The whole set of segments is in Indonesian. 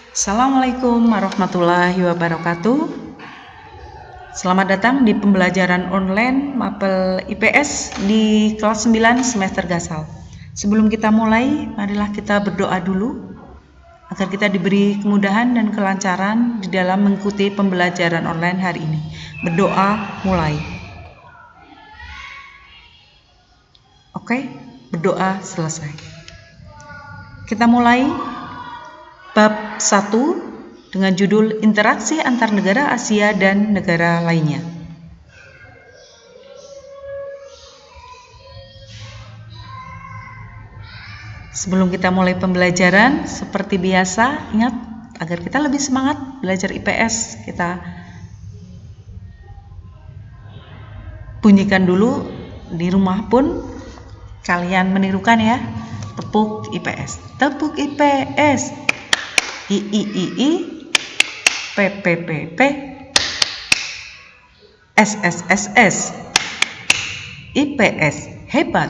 Assalamualaikum warahmatullahi wabarakatuh. Selamat datang di pembelajaran online Mapel IPS di kelas 9 semester Gasal. Sebelum kita mulai, marilah kita berdoa dulu agar kita diberi kemudahan dan kelancaran di dalam mengikuti pembelajaran online hari ini. Berdoa mulai. Oke, berdoa selesai. Kita mulai bab 1 dengan judul Interaksi antar negara Asia dan negara lainnya. Sebelum kita mulai pembelajaran, seperti biasa, ingat agar kita lebih semangat belajar IPS, kita bunyikan dulu di rumah pun kalian menirukan ya. Tepuk IPS. Tepuk IPS. I, P, S, IPS, hebat.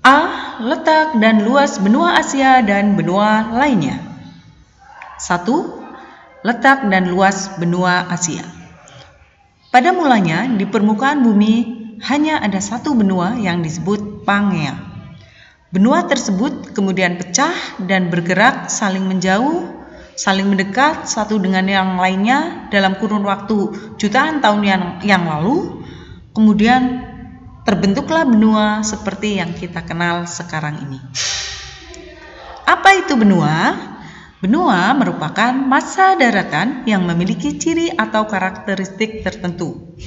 A. Letak dan luas benua Asia dan benua lainnya. 1. Letak dan luas benua Asia. Pada mulanya, di permukaan bumi hanya ada satu benua yang disebut Pangea. Benua tersebut kemudian pecah dan bergerak saling menjauh, saling mendekat satu dengan yang lainnya dalam kurun waktu jutaan tahun yang lalu. Kemudian terbentuklah benua seperti yang kita kenal sekarang ini. Apa itu benua? Benua merupakan massa daratan yang memiliki ciri atau karakteristik tertentu.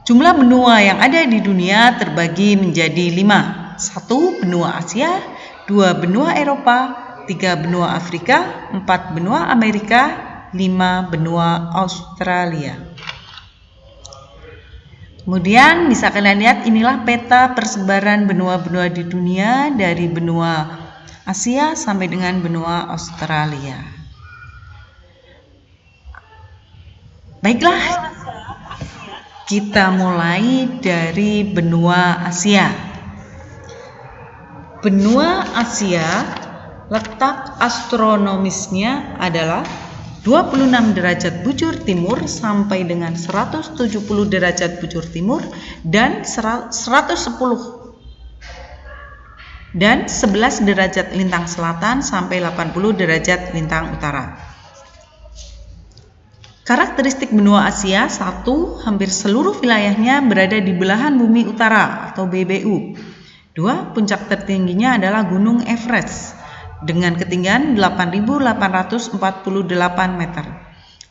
Jumlah benua yang ada di dunia terbagi menjadi 5. 1. Benua Asia, 2. Benua Eropa, 3. Benua Afrika, 4. Benua Amerika, 5. Benua Australia. Kemudian bisa kalian lihat inilah peta persebaran benua-benua di dunia dari benua Asia sampai dengan benua Australia. Baiklah, kita mulai dari benua Asia. Benua Asia letak astronomisnya adalah 26 derajat bujur timur sampai dengan 170 derajat bujur timur dan 11 derajat lintang selatan sampai 80 derajat lintang utara. Karakteristik benua Asia: 1. Hampir seluruh wilayahnya berada di belahan bumi utara atau BBU. 2. Puncak tertingginya adalah Gunung Everest dengan ketinggian 8.848 meter.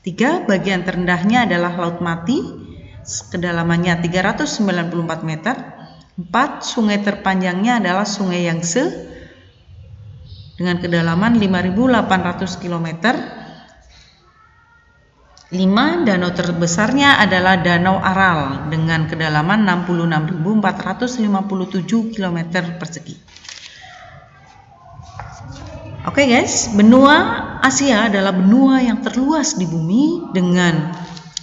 3. Bagian terendahnya adalah Laut Mati, kedalamannya 394 meter. 4. Sungai terpanjangnya adalah Sungai Yangtze dengan kedalaman 5.800 km. 5. Danau terbesarnya adalah Danau Aral dengan kedalaman 66.457 km persegi. Oke guys, benua Asia adalah benua yang terluas di bumi dengan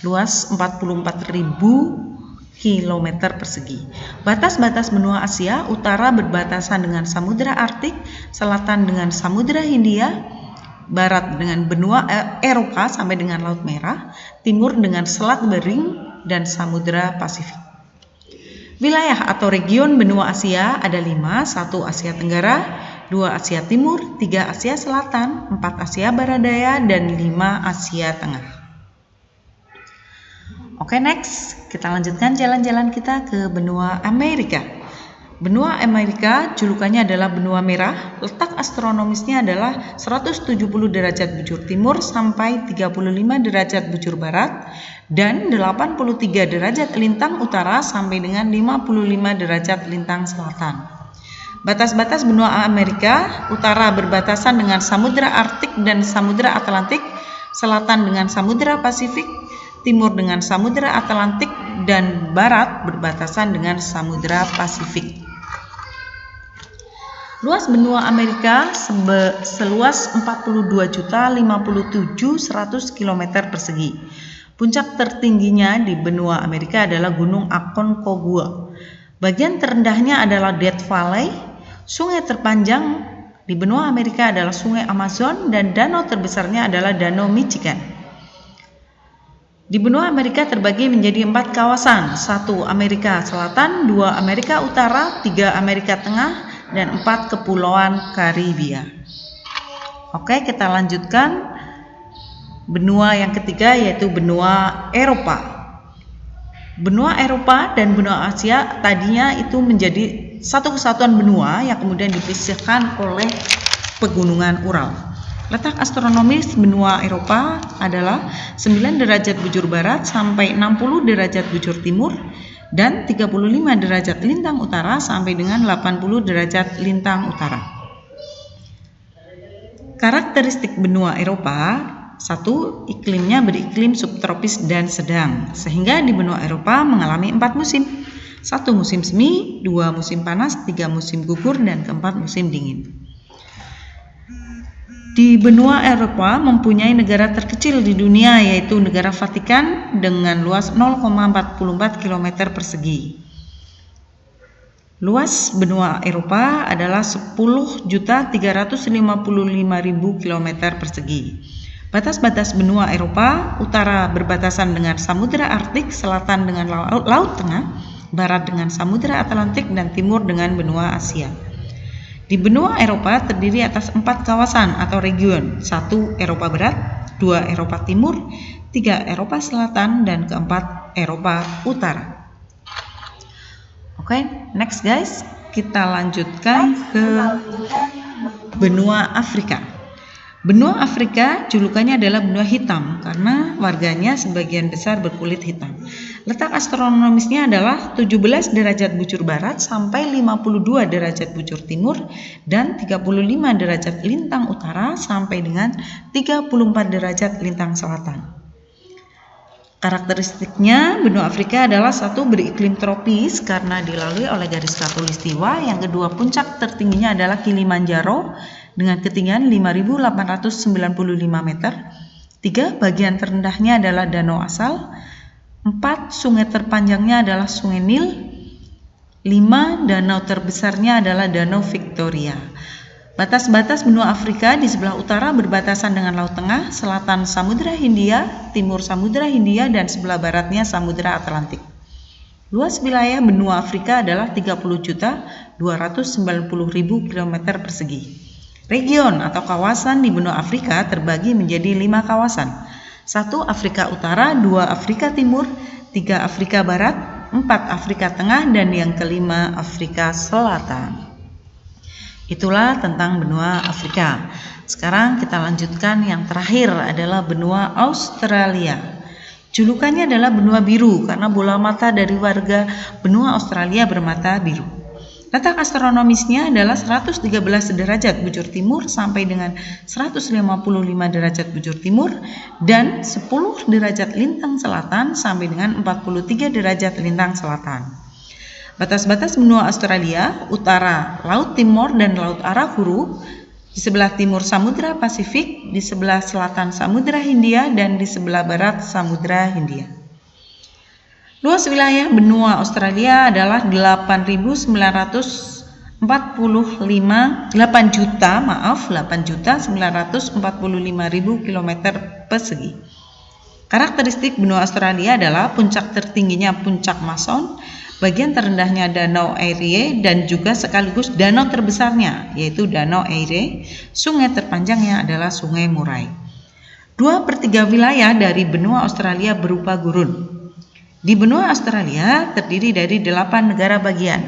luas 44.000 km persegi. Batas-batas benua Asia: utara berbatasan dengan Samudra Arktik, selatan dengan Samudra Hindia, barat dengan benua Eropa sampai dengan Laut Merah, timur dengan Selat Bering dan Samudra Pasifik. Wilayah atau region benua Asia ada 5: 1. Asia Tenggara, 2. Asia Timur, 3. Asia Selatan, 4. Asia Barat Daya, dan 5. Asia Tengah. Oke, next kita lanjutkan jalan-jalan kita ke benua Amerika. Benua Amerika julukannya adalah benua merah. Letak astronomisnya adalah 170 derajat bujur timur sampai 35 derajat bujur barat dan 83 derajat lintang utara sampai dengan 55 derajat lintang selatan. Batas-batas benua Amerika: utara berbatasan dengan Samudra Arktik dan Samudra Atlantik, selatan dengan Samudra Pasifik, timur dengan Samudra Atlantik, dan barat berbatasan dengan Samudra Pasifik. Luas benua Amerika seluas 42.057.100 km persegi. Puncak tertingginya di benua Amerika adalah Gunung Aconcagua Bagian terendahnya adalah Death Valley. Sungai terpanjang di benua Amerika adalah Sungai Amazon dan danau terbesarnya adalah Danau Michigan. Di benua Amerika terbagi menjadi 4 kawasan, 1 Amerika Selatan, 2 Amerika Utara, 3 Amerika Tengah, dan 4 kepulauan Karibia. Oke, kita lanjutkan benua yang ketiga, yaitu benua Eropa. Benua Eropa dan benua Asia tadinya itu menjadi satu kesatuan benua yang kemudian dipisahkan oleh pegunungan Ural. Letak astronomis benua Eropa adalah 9 derajat bujur barat sampai 60 derajat bujur timur dan 35 derajat lintang utara sampai dengan 80 derajat lintang utara. Karakteristik benua Eropa: 1. Iklimnya beriklim subtropis dan sedang, sehingga di benua Eropa mengalami 4 musim. 1 musim semi, 2 musim panas, 3 musim gugur, dan keempat musim dingin. Di benua Eropa mempunyai negara terkecil di dunia, yaitu negara Vatikan dengan luas 0,44 km persegi. Luas benua Eropa adalah 10.355.000 km persegi. Batas-batas benua Eropa: utara berbatasan dengan Samudra Arktik, selatan dengan Laut Tengah, barat dengan Samudra Atlantik, dan timur dengan benua Asia. Di benua Eropa terdiri atas 4 kawasan atau region: 1 Eropa Barat, 2 Eropa Timur, 3 Eropa Selatan, dan keempat Eropa Utara. Oke, next guys, kita lanjutkan ke benua Afrika. Benua Afrika julukannya adalah benua hitam karena warganya sebagian besar berkulit hitam. Letak astronomisnya adalah 17 derajat bujur barat sampai 52 derajat bujur timur dan 35 derajat lintang utara sampai dengan 34 derajat lintang selatan. Karakteristiknya benua Afrika adalah: 1. Beriklim tropis karena dilalui oleh garis khatulistiwa. Yang kedua, puncak tertingginya adalah Kilimanjaro dengan ketinggian 5.895 meter. 3. Bagian terendahnya adalah danau asal. 4. Sungai terpanjangnya adalah Sungai Nil. 5. Danau terbesarnya adalah Danau Victoria. Batas-batas benua Afrika: di sebelah utara berbatasan dengan Laut Tengah, selatan Samudra Hindia, timur Samudra Hindia, dan sebelah baratnya Samudra Atlantik. Luas wilayah benua Afrika adalah 30.290.000 km persegi. Region atau kawasan di benua Afrika terbagi menjadi 5 kawasan: 1 Afrika Utara, 2 Afrika Timur, 3 Afrika Barat, 4 Afrika Tengah, dan yang kelima Afrika Selatan. Itulah tentang benua Afrika. Sekarang kita lanjutkan yang terakhir adalah benua Australia. Julukannya adalah benua biru karena bola mata dari warga benua Australia bermata biru. Letak astronomisnya adalah 113 derajat bujur timur sampai dengan 155 derajat bujur timur dan 10 derajat lintang selatan sampai dengan 43 derajat lintang selatan. Batas-batas benua Australia: utara Laut Timor dan Laut Arafuru, di sebelah timur Samudra Pasifik, di sebelah selatan Samudra Hindia, dan di sebelah barat Samudra Hindia. Luas wilayah benua Australia adalah 8.945.000 km persegi. Karakteristik benua Australia adalah: puncak tertingginya Puncak Mason, bagian terendahnya Danau Erie, dan juga sekaligus danau terbesarnya yaitu Danau Erie. Sungai terpanjangnya adalah Sungai Murray. 2/3 wilayah dari benua Australia berupa gurun. Di benua Australia terdiri dari 8 negara bagian: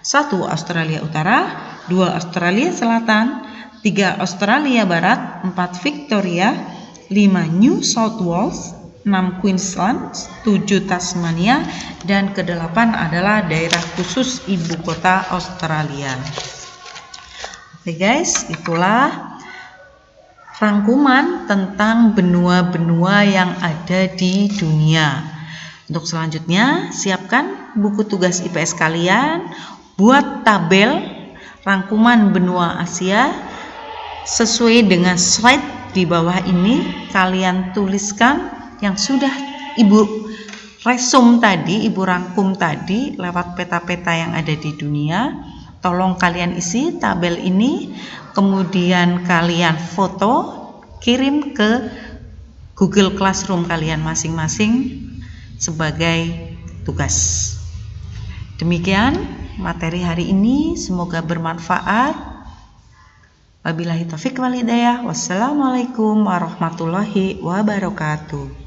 1 Australia Utara, 2 Australia Selatan, 3 Australia Barat, 4 Victoria, 5 New South Wales, 6 Queensland, 7 Tasmania, dan ke-8 adalah daerah khusus ibu kota Australia. Oke guys, itulah rangkuman tentang benua-benua yang ada di dunia. Untuk selanjutnya, siapkan buku tugas IPS kalian, buat tabel rangkuman benua Asia sesuai dengan slide di bawah ini. Kalian tuliskan yang sudah Ibu resume tadi, Ibu rangkum tadi lewat peta-peta yang ada di dunia. Tolong kalian isi tabel ini, kemudian kalian foto, kirim ke Google Classroom kalian masing-masing sebagai tugas. Demikian materi hari ini, semoga bermanfaat. Wabillahi taufiq wal hidayah. Wassalamualaikum warahmatullahi wabarakatuh.